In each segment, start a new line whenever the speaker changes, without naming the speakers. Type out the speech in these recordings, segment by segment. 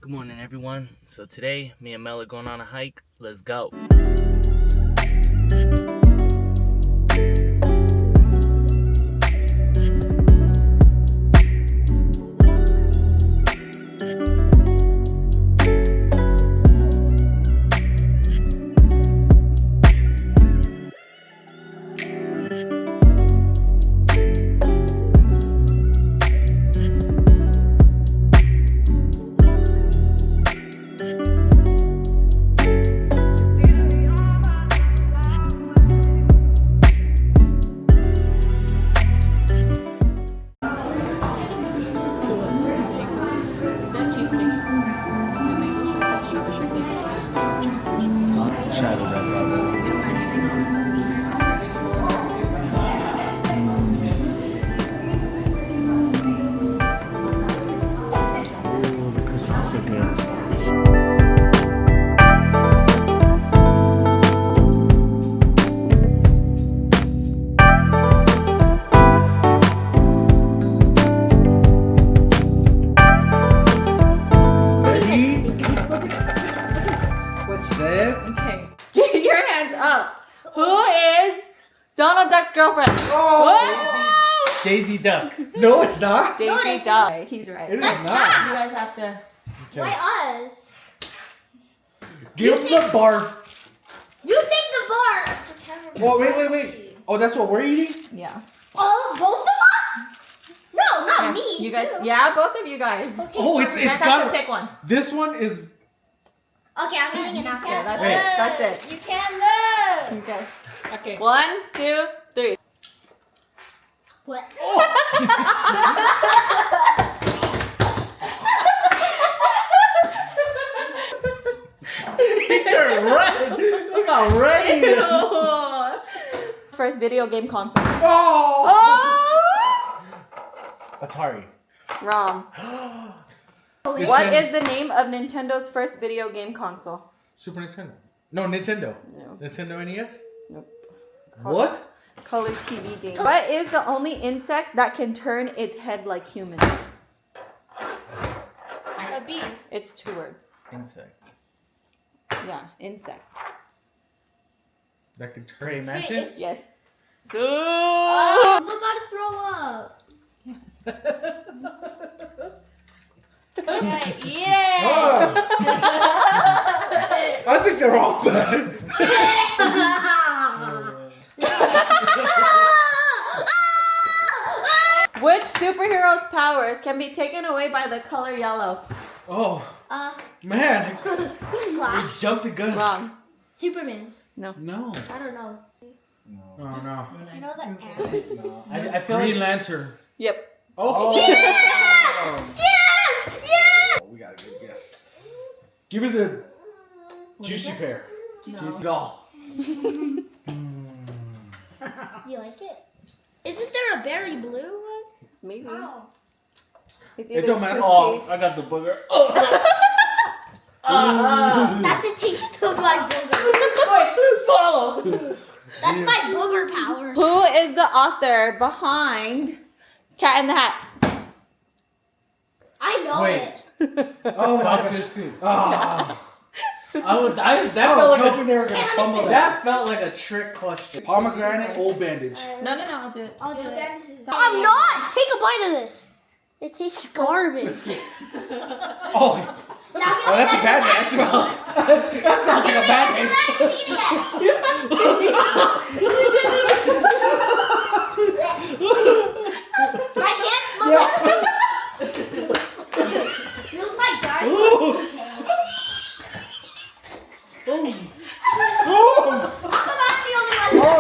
Good morning, everyone. So today, me and Mel are going on a hike. Let's go.
Okay, get your hands up. Who is Donald Duck's girlfriend?
Oh, Daisy Duck.
No, it's not.
Daisy Duck. He's right.
It is
You
not.
guys have to.
Okay.
Why us?
Give him the barf.
You take the barf.
Oh, wait. Oh, that's what we're eating?
Yeah.
Oh, both of us? No, not me.
You guys.
too.
Yeah, both of you guys.
Okay,
Oh,
You
it's
guys have
got.
to pick one.
This one is.
Okay, I'm eating it after.
Yeah, that's
Wait.
it. That's it.
You can't lose.
Okay. Okay. 1, 2, 3.
What?
He turned red. Look how red he is.
First video game console.
Oh!
Atari.
Wrong.
Good
What
ten-
is the name of Nintendo's first video game console?
Super Nintendo. No, Nintendo.
No.
Nintendo NES?
Nope.
What?
Color TV game. What is the only insect that can turn its head like humans?
A bee.
It's 2 words.
Insect.
Yeah, insect.
That could turn.
Praying mantis?
Yes. So.
I'm about to throw up. Okay, eat it.
Oh. I think they're all bad.
Which superhero's powers can be taken away by the color yellow?
Oh, man.
Flash.
It's jumped the gun.
Wrong.
Superman.
No.
I don't know.
Oh, no.
I know the ants.
No. I feel
Green
like...
Lantern.
Yep.
Oh.
Yes! Yes! Yes!
Oh, we got a good guess. Give her the juicy pear.
No.
Oh.
You like it? Isn't there a berry blue one?
Maybe.
Oh.
It's
It don't matter.
Oh, I got the booger. Oh.
That's a taste of my booger.
Wait, swallow.
That's my booger power.
Who is the author behind Cat in the Hat?
I know
Wait.
it.
Oh,
Dr. Seuss.
Ah.
That
I
felt
was
like
hoping they were gonna
Hey, let me
fumble
spin
that.
That felt like a trick question.
Pomegranate, old bandage.
No, I'll do it.
I'll do it. I'm not. Take a bite of this. It tastes garbage.
Oh,
Now
oh, that's a bad name. That sounds like a bad name.
My hands smell like You look like dinosaurs. How come I'm the only one?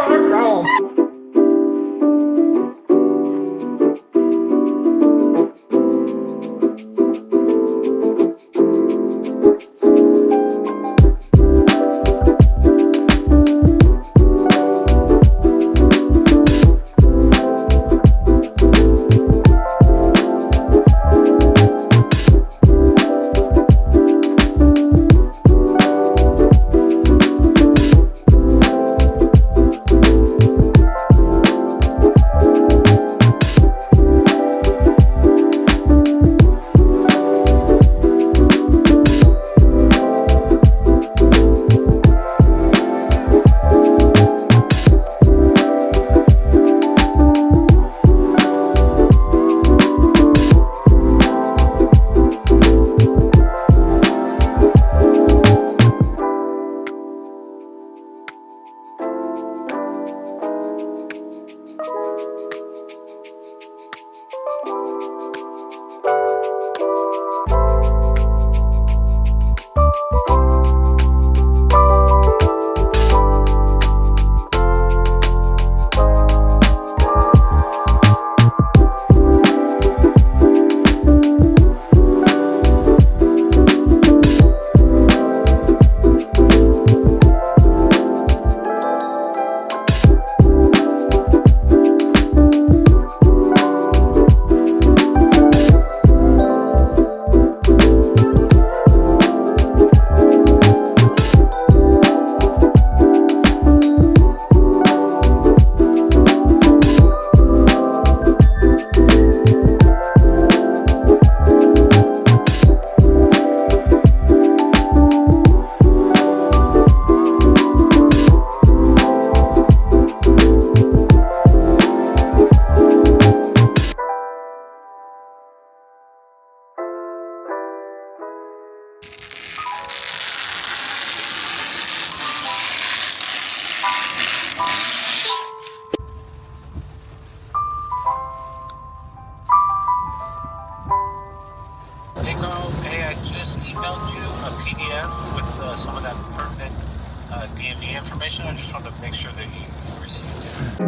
emailed you a PDF with some of that pertinent DMV information. I just wanted to make sure that you received it.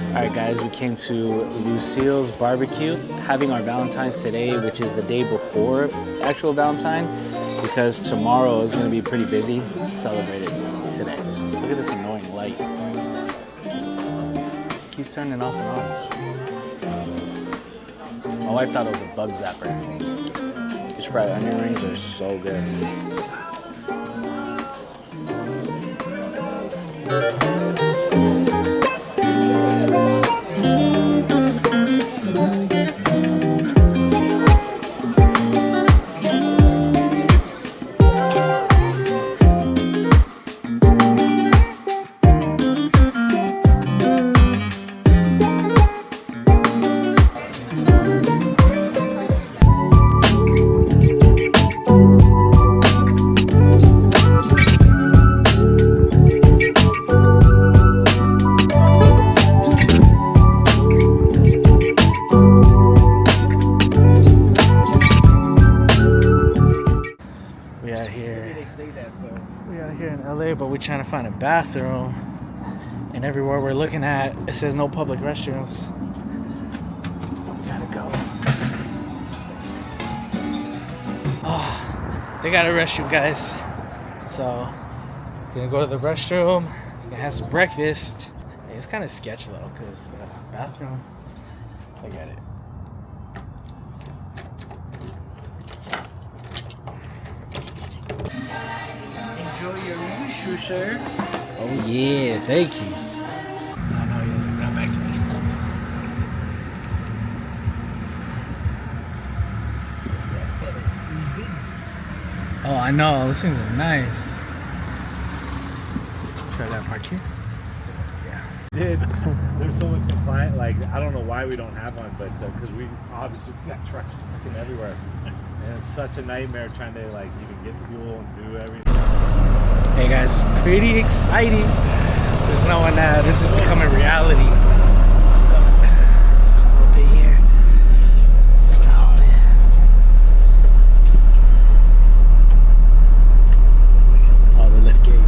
Alright guys, we came to Lucielles BBQ, having our Valentine's today, which is the day before actual Valentine, because tomorrow is going to be pretty busy. Celebrate it today. Look at this annoying light. It keeps turning off and on. My wife thought it was a bug zapper. These fried onion rings are so good. We out here in LA, but we're trying to find a bathroom, and everywhere we're looking at, it says no public restrooms. We gotta go. Oh, they got a restroom, guys. So, we're gonna go to the restroom, gonna have some breakfast. Hey, it's kind of sketch though, because the bathroom, look at it. Enjoy your issue, sir. Oh yeah, thank you. Oh no, he hasn't got back to me. Oh, I know. These things are nice. So I gotta park here?
Did there's so much compliant, like I don't know why we don't have one, but because we obviously got trucks freaking everywhere, and it's such a nightmare trying to like even get fuel and do everything.
Hey guys, pretty exciting. Just knowing that this is becoming reality. Let's climb up in here. Oh man. Oh, the lift gate.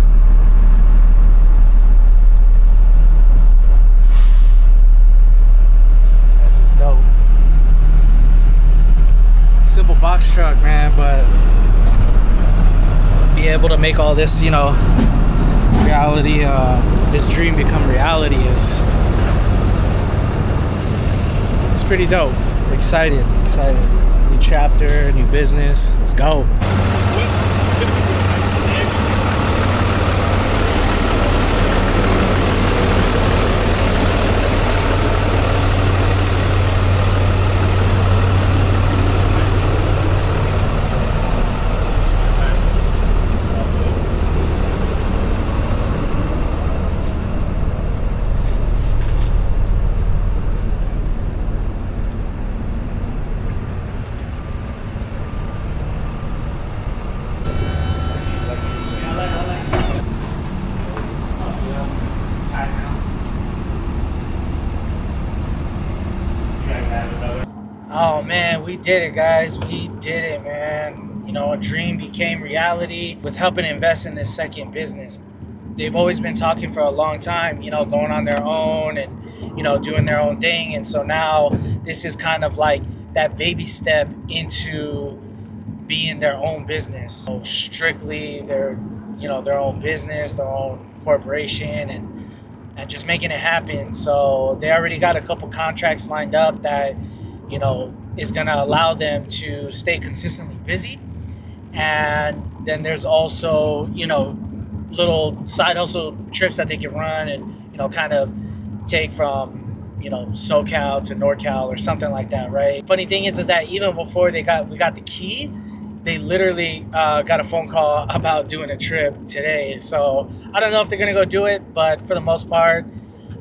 This is dope. Simple box truck, man, but be able to make all this, you know, reality, this dream become reality is, it's pretty dope. Excited. New chapter, new business. Let's go. Oh man, we did it, guys. We did it, man. You know, a dream became reality with helping invest in this second business. They've always been talking for a long time, you know, going on their own and, you know, doing their own thing. And so now this is kind of like that baby step into being their own business. So strictly their, you know, their own business, their own corporation, and just making it happen. So they already got a couple contracts lined up that, you know, is going to allow them to stay consistently busy. And then there's also, you know, little side hustle trips that they can run and, you know, kind of take from, you know, SoCal to NorCal or something like that, right? Funny thing is that even before we got the key, they literally got a phone call about doing a trip today. So I don't know if they're going to go do it, but for the most part,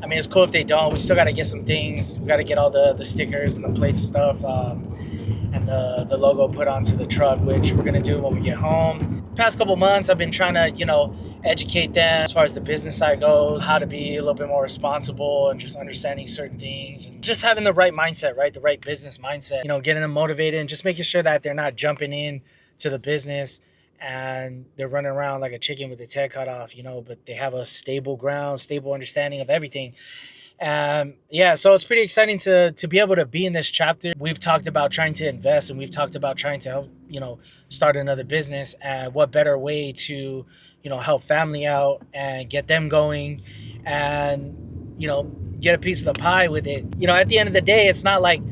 I mean, it's cool if they don't. We still got to get some things. We got to get all the stickers and the plates and stuff. And getting the logo put onto the truck, which we're gonna do when we get home. Past couple months, I've been trying to, educate them as far as the business side goes, how to be a little bit more responsible and just understanding certain things and just having the right mindset, right? The right business mindset, getting them motivated and just making sure that they're not jumping in to the business and they're running around like a chicken with its head cut off, but they have a stable ground, stable understanding of everything. So it's pretty exciting to be able to be in this chapter. We've talked about trying to invest and we've talked about trying to help, start another business. And what better way to, help family out and get them going and, get a piece of the pie with it. At the end of the day, it's not like,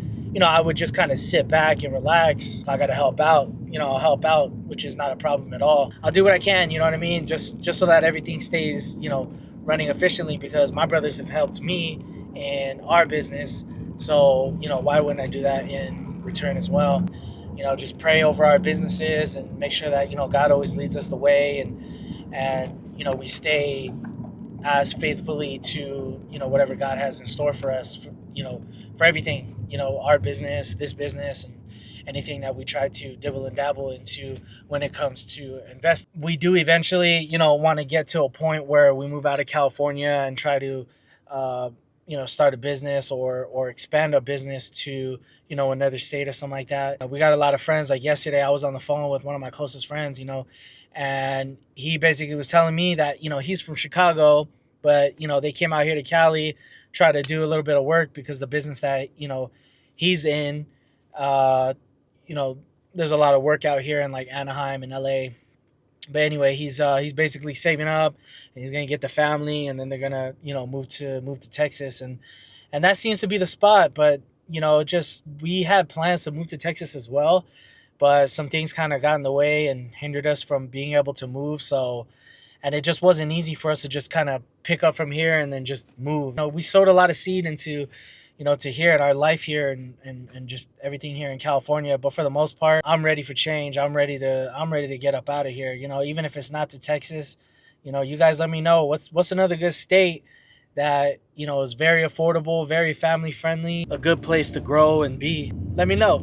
I would just kind of sit back and relax. I got to help out, I'll help out, which is not a problem at all. I'll do what I can, you know what I mean? Just so that everything stays, running efficiently, because my brothers have helped me in our business. So, why wouldn't I do that in return as well? Just pray over our businesses and make sure that, God always leads us the way and we stay as faithfully to, whatever God has in store for us, for everything, our business, this business, and anything that we try to dibble and dabble into when it comes to invest. We do eventually, want to get to a point where we move out of California and try to, start a business or expand a business to, another state or something like that. We got a lot of friends. Like yesterday, I was on the phone with one of my closest friends, and he basically was telling me that, he's from Chicago, but, they came out here to Cali, try to do a little bit of work because the business that, he's in, there's a lot of work out here in like Anaheim and LA. But anyway, he's basically saving up and he's gonna get the family and then they're gonna, move to Texas and that seems to be the spot. But, just we had plans to move to Texas as well, but some things kind of got in the way and hindered us from being able to move. So, and it just wasn't easy for us to just kind of pick up from here and then just move. We sowed a lot of seed into, to here in our life here and just everything here in California. But for the most part, I'm ready for change. I'm ready to get up out of here. Even if it's not to Texas, you guys let me know what's another good state that, is very affordable, very family friendly, a good place to grow and be. Let me know.